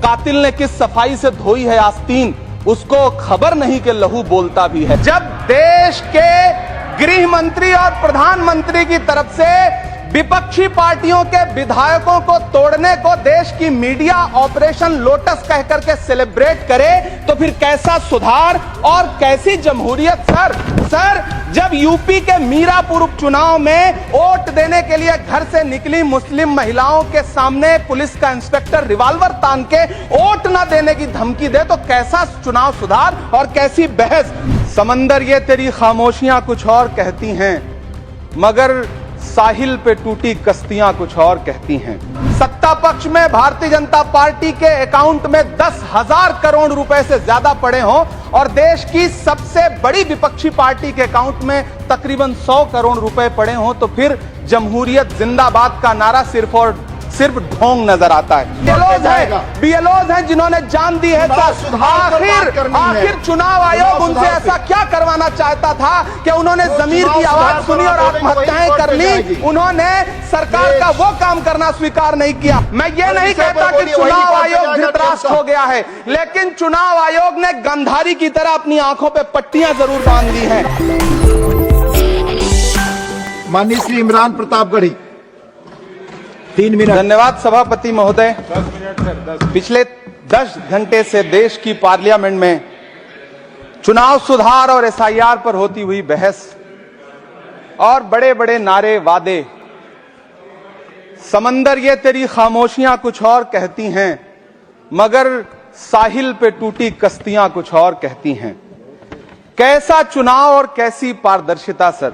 कातिल ने किस सफाई से धोई है आस्तीन, उसको खबर नहीं कि लहू बोलता भी है। जब देश के गृह मंत्री और प्रधानमंत्री की तरफ से विपक्षी पार्टियों के विधायकों को तोड़ने को देश की मीडिया ऑपरेशन लोटस कहकर के सेलिब्रेट करे, तो फिर कैसा सुधार और कैसी जमहूरियत। सर जब यूपी के मीरापुर उपचुनाव में वोट देने के लिए घर से निकली मुस्लिम महिलाओं के सामने पुलिस का इंस्पेक्टर रिवॉल्वर तान के वोट न देने की धमकी दे, तो कैसा चुनाव सुधार और कैसी बहस। समंदर ये तेरी खामोशियां कुछ और कहती हैं, मगर साहिल पे टूटी कश्तियां कुछ और कहती हैं। सत्ता पक्ष में भारतीय जनता पार्टी के अकाउंट में 10,000 करोड़ रुपए से ज्यादा पड़े हों और देश की सबसे बड़ी विपक्षी पार्टी के अकाउंट में तकरीबन 100 करोड़ रुपए पड़े हों, तो फिर जमहूरियत जिंदाबाद का नारा सिर्फ और सिर्फ ढोंग नजर आता है। बीएलओज हैं जिन्होंने जान दी है। आखिर चुनाव आयोग उनसे ऐसा क्या करवाना चाहता था कि उन्होंने जमीर की आवाज सुनी और आत्महत्याएं कर ली। उन्होंने सरकार का वो काम करना स्वीकार नहीं किया। मैं ये नहीं कहता कि चुनाव आयोग धृतराष्ट्र हो गया है, लेकिन चुनाव आयोग ने गंधारी की तरह अपनी आंखों पे पट्टियां जरूर बांध ली हैं। माननीय श्री इमरान प्रतापगढ़ी 3 मिनट। धन्यवाद सभापति महोदय। 10 मिनट सर। पिछले 10 घंटे से देश की पार्लियामेंट में चुनाव सुधार और एसआईआर पर होती हुई बहस और बड़े बड़े नारे वादे। समंदर ये तेरी खामोशियां कुछ और कहती हैं, मगर साहिल पे टूटी कश्तियां कुछ और कहती हैं। कैसा चुनाव और कैसी पारदर्शिता सर।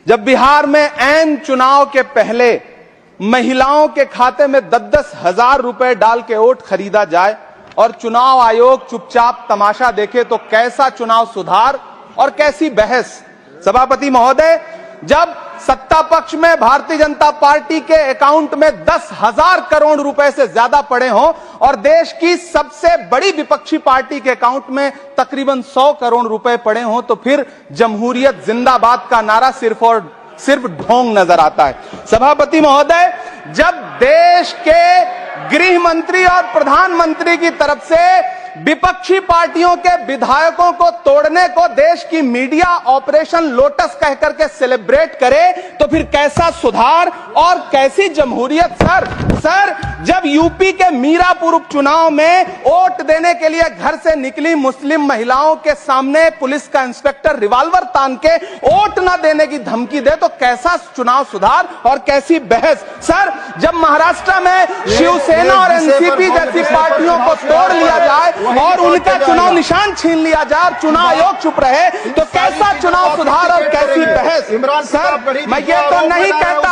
जब बिहार में ऐन चुनाव के पहले महिलाओं के खाते में 10-10 हजार रुपए डाल के वोट खरीदा जाए और चुनाव आयोग चुपचाप तमाशा देखे, तो कैसा चुनाव सुधार और कैसी बहस। सभापति महोदय, जब सत्ता पक्ष में भारतीय जनता पार्टी के अकाउंट में 10,000 करोड़ रुपए से ज्यादा पड़े हों और देश की सबसे बड़ी विपक्षी पार्टी के अकाउंट में तकरीबन 100 करोड़ रुपए पड़े हों, तो फिर जमहूरियत जिंदाबाद का नारा सिर्फ और सिर्फ ढोंग नजर आता है। सभापति महोदय, जब देश के गृह मंत्री और प्रधानमंत्री की तरफ से विपक्षी पार्टियों के विधायकों को तोड़ने को देश की मीडिया ऑपरेशन लोटस कहकर के सेलिब्रेट करे, तो फिर कैसा सुधार और कैसी जमहूरियत। सर जब यूपी के मीरापुर उपचुनाव में वोट देने के लिए घर से निकली मुस्लिम महिलाओं के सामने पुलिस का इंस्पेक्टर रिवॉल्वर तान के वोट न देने की धमकी दे, तो कैसा चुनाव सुधार और कैसी बहस। सर जब महाराष्ट्र में शिवसेना और एनसीपी जैसी पार्टियों को तोड़ लिया जाए और उनका चुनाव निशान छीन लिया जाए और चुनाव आयोग चुप रहे, तो कैसा चुनाव सुधार और कैसी बहस। सर मैं ये तो नहीं कहता,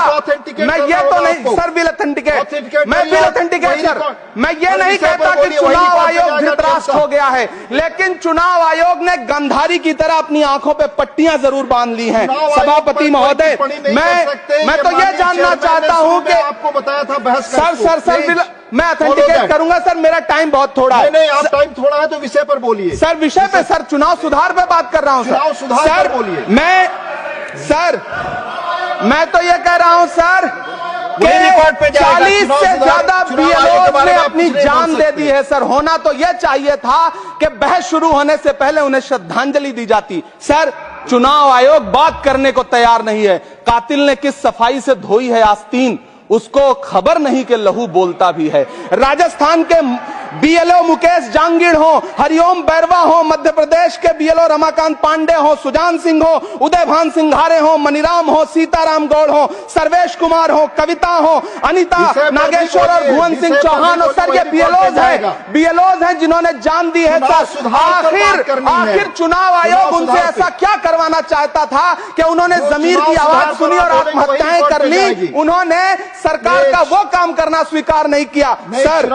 सर विल ऑथेंटिकेट, मैं विल ऑथेंटिकेट सर, मैं ये नहीं कहता कि चुनाव आयोग धृतराष्ट्र हो गया है, लेकिन चुनाव आयोग ने गंधारी की तरह अपनी आंखों पे पट्टियां जरूर बांध ली हैं। सभापति महोदय, मैं तो ये जानना चाहता हूं कि आपको बताया था बहस। सर मैं ऑथेंटिकेट करूंगा सर, मेरा टाइम बहुत थोड़ा है। नहीं, आप टाइम थोड़ा है तो विषय पर बोलिए। सर विषय पे सर, चुनाव सुधार पे बात कर रहा हूं चुनाव सुधार सर। बोलिए। मैं तो ये कह रहा हूं सर, 40 से ज्यादा बीएलओ ने अपनी जान दे दी है सर। होना तो यह चाहिए था कि बहस शुरू होने से पहले उन्हें श्रद्धांजलि दी जाती। सर चुनाव आयोग बात करने को तैयार नहीं है। कातिल ने किस सफाई से धोई है आस्तीन, उसको खबर नहीं कि लहू बोलता भी है। राजस्थान के बीएलओ मुकेश जांगीड़ हो, हरिओम बैरवा हो, मध्य प्रदेश के बीएलओ रमाकांत पांडे हो, सुजान सिंह हो, उदयभान सिंघारे हो, मनीराम हो, सीताराम गौड़ हो, सर्वेश कुमार हो, कविता हो, अनिता नागेश्वर और भुवन सिंह चौहान हो। सर ये बीएलओज हैं जिन्होंने जान दी है। आखिर चुनाव आयोग उनसे ऐसा क्या करवाना चाहता था कि उन्होंने जमीर की आवाज सुनी और आत्महत्याएं कर ली। उन्होंने सरकार का वो काम करना स्वीकार नहीं किया। सर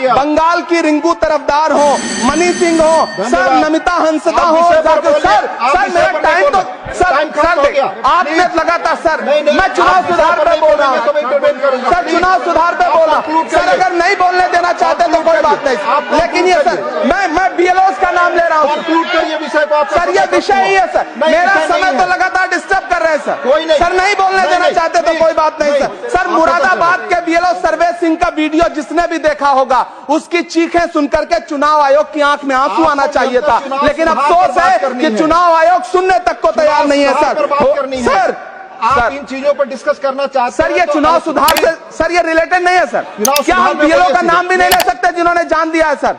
बंगाल की रिंकू तरफदार हो, मनी सिंह हो, सर नमिता हंसदा हो, सर मेरा टाइम तो सर आपने लगातार सर, मैं चुनाव सुधार पे बोल रहा हूँ सर, चुनाव सुधार पे बोल रहा हूँ सर। अगर नहीं बोलने देना चाहते तो कोई बात नहीं, लेकिन ये सर मैं बीएलओ का नाम ले रहा हूँ सर। ये विषय ही है सर, मेरा समय तो लगातार डिस्टर्ब कर रहे हैं सर। सर। कोई नहीं। सर नहीं बोलने नहीं, देना नहीं, चाहते तो नहीं, कोई बात नहीं नहीं। सर। सर आपको मुरादाबाद के बीएलओ सर्वे सिंह का वीडियो जिसने भी देखा होगा उसकी चीखें सुनकर के चुनाव आयोग की आंख में आंसू आना आपको चाहिए था, चुनाव लेकिन सुधार अफसोस पर बात है करनी कि है। चुनाव आयोग सुनने तक को तैयार नहीं है सुधार पर बात करनी है। सर। आप सर इन चीजों पर डिस्कस करना चाहते सर हैं ये तो चुनाव आप- सुधार से सर ये रिलेटेड नहीं है सर। चुनाव क्या सुधार हम में बीएलओ बोलिए का सीधे। नाम भी नहीं ले सकते जिन्होंने जान दिया है सर?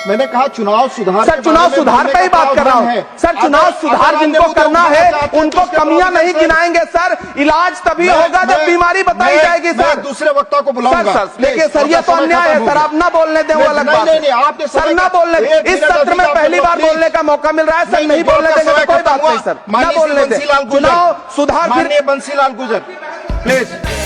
मैंने कहा चुनाव सुधार सर के चुनाव बारे में सुधार बोलने पे ही का बात कर रहा प्रावधान हूं है। सर। चुनाव अगर- सुधार अगर जिनको अन्य करना मुद्दों पर है चाहते हैं उनको तो उसके कमियां नहीं प्रोविजन- गिनाएंगे सर। इलाज तभी मैं- होगा जब मैं- बीमारी बताई मैं- जाएगी मैं सर। दूसरे वक्ता को बुलाऊंगा। सर देखिए सर ये तो अन्याय है सर। आप ना बोलने दें वो नहीं, अलग नहीं, बात नहीं, नहीं, है आपने सर। समय ना का- बोलने एक इस मिनट सत्र में अधिकार पहली दो, बार प्लीज। बोलने का मौका मिल रहा है सर। नहीं बोलने आपका देंगे समय तो कोई खत्म बात हुआ। नहीं सर। ना माननीय बोलने दें। बंसीलाल गुर्जर। चुनाव सुधार माननीय बंसीलाल गुर्जर प्लीज।